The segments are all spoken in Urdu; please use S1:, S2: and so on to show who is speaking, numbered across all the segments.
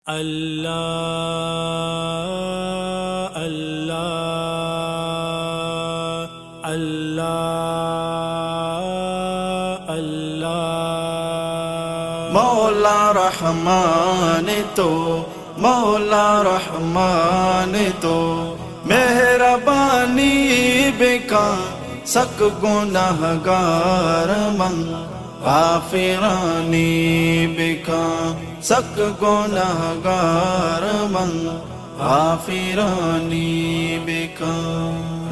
S1: اللہ اللہ اللہ اللہ
S2: مولا رحمان تو مولا رحمان تو مہربانی بکا سک گناہگار من غافرانی بکا سک گناہگار من غافرانی بکا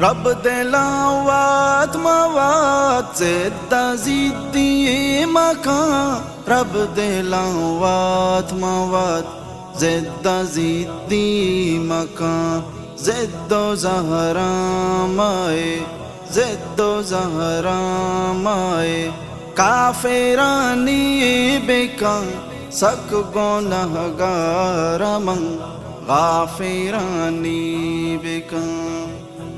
S2: رب دلاوات موات زدہ زیدی مکان رب دلاوات موات زدہ زیدی مکان زد و زہرا مائے زد و زہرا مائے کافرانی بکا سک گناہگار من غافرانی بکا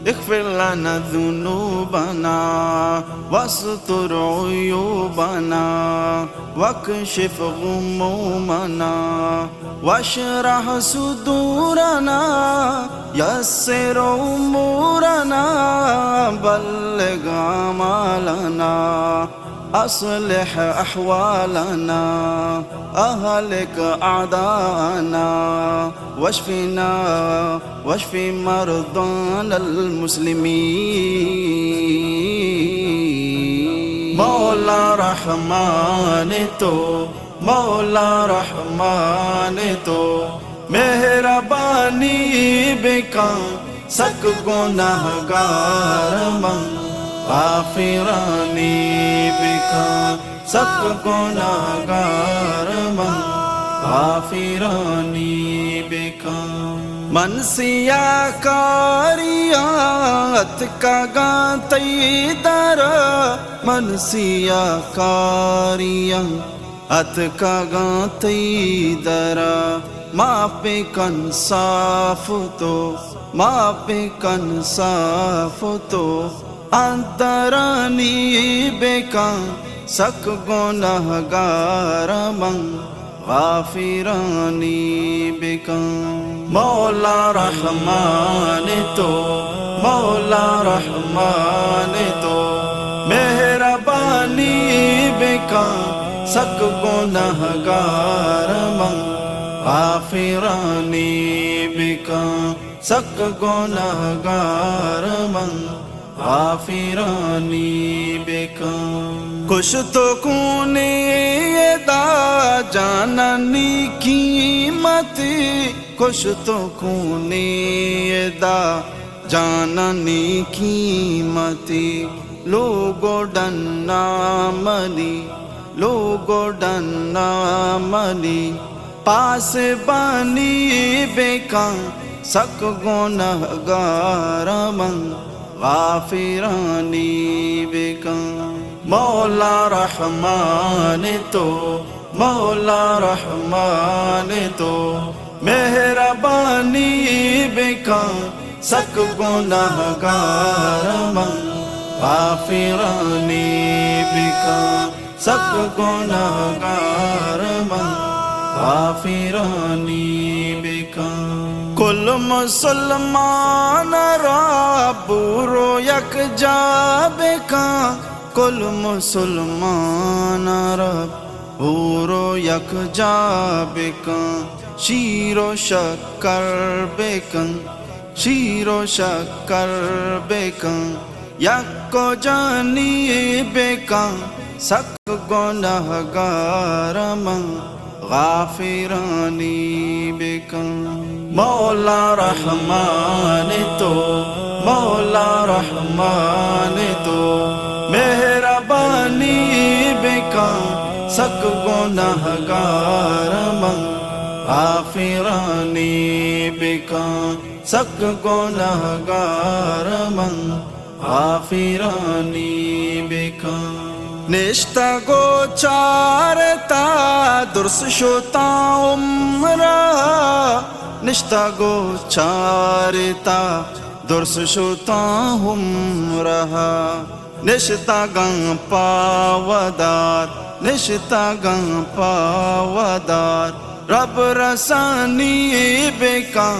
S2: اغفر لنا ذنوبنا واستر عیوبنا واکشف غمومنا واشرح صدورنا یسر امورنا بلغ اعمالنا اصلح احوالنا اهلك اعداءنا واشفنا واشف مرضانا المسلمين مولا رحمان تو مولا رحمان تو مہربانی بکا سک گناہگار من غافرانی بکا سک گناہگار من غافرانی بکا من سیاہ کاریات کا گانتی در من سیاہ کاریات کا گانتی در ماں پہ کن صاف تو ماں پہ کن صاف تو انترانی بکا سک گناہگار من غافرانی بکا مولا رحمان تو مولا رحمان تو مہربانی بکا سک گناہگار من غافرانی بکا سک گناہگار من غافرانی بکا کچھ تو کونے دا جانانی قیمتی کچھ تو کونے دا جانانی قیمتی لوگو ڈننا منی لوگو ڈننا منی پاس بانی بکا سک گناہگار من غافرانی بکا مولا رحمان تو مولا رحمان تو مہربانی بکا سک گناہگار من غافرانی بکا سک گناہگار من غافرانی بکا کل مسلمان را بورو یک جا بکا کل مسلمان را بورو یک جا بکا شیر و شکر بکا شیر و شکر بکا یک کو جانی بکا سک گناہگار من غافرانی بکا مولا رحمان تو مولا رحمان تو مہربانی بکا سک گناہگار من غافرانی بکا سک گناہگار من غافرانی بکا نشتا گو چارتا درس شوتا عمرہ نشتا گو چارتا درس شوتا عمرہ نشتا گن پاودار نشتا گن پاودار رب رسانی بکاں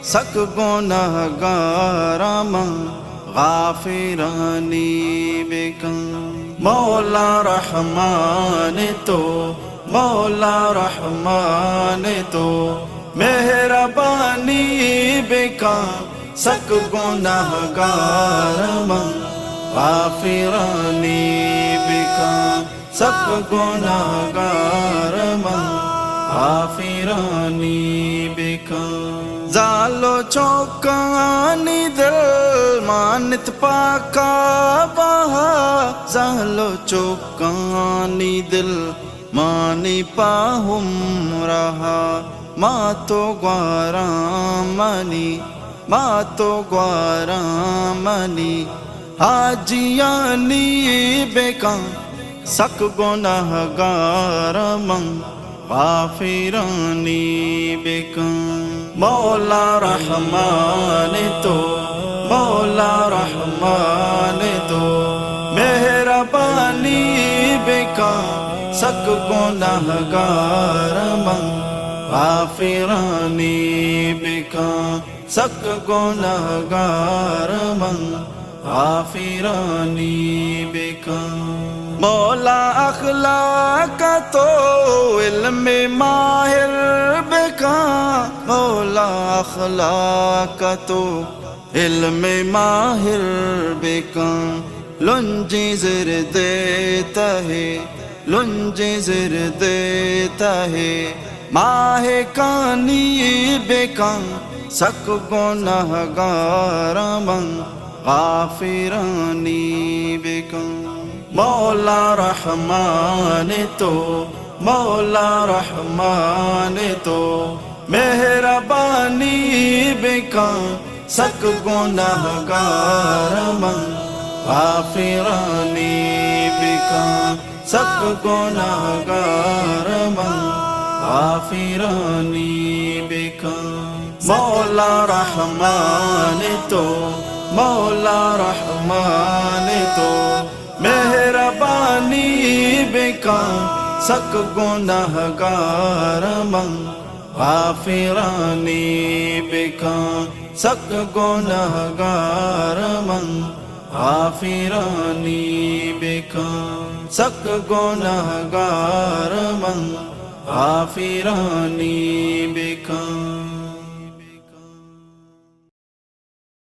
S2: سک گنہگاراں غافرانی بکاں مولا رحمان تو مولا رحمان تو مہربانی بکاں سک گنہگاراں غافرانی بکاں سک گنہگاراں غافرانی بکاں زالو چوکانی دل مانت پاکا بہا زالو چوکانی دل مانی پاہم رہا ماں تو گوارامنی ماں تو گوارامنی حاجیانی بکاں سک گنہگاراں غافرانی بکاں مولا رحمان تو مولا رحمان تو مہربانی بکاں سک گنہگاراں غافرانی بکاں سک گنہگاراں غافرانی بکاں مولا اخلاق تو علم ماہر بکاں مولا اخلاق تو علم ماہر بکاں لنجی زر دیتا ہے لنجی زر دیتا ہے ماہ کانی بکاں سک گنہگاراں غافرانی بکاں مولا رحمان تو مولا رحمان تو مہربانی بکاں سک گنہگاراں غافرانی بکاں سک گنہگاراں غافرانی بکاں مولا رحمان تو مولا رحمان تو مہربانی بکاں سک گنہگاراں غافرانی بکاں سک گنہگاراں غافرانی بکاں سک گنہگاراں غافرانی بکاں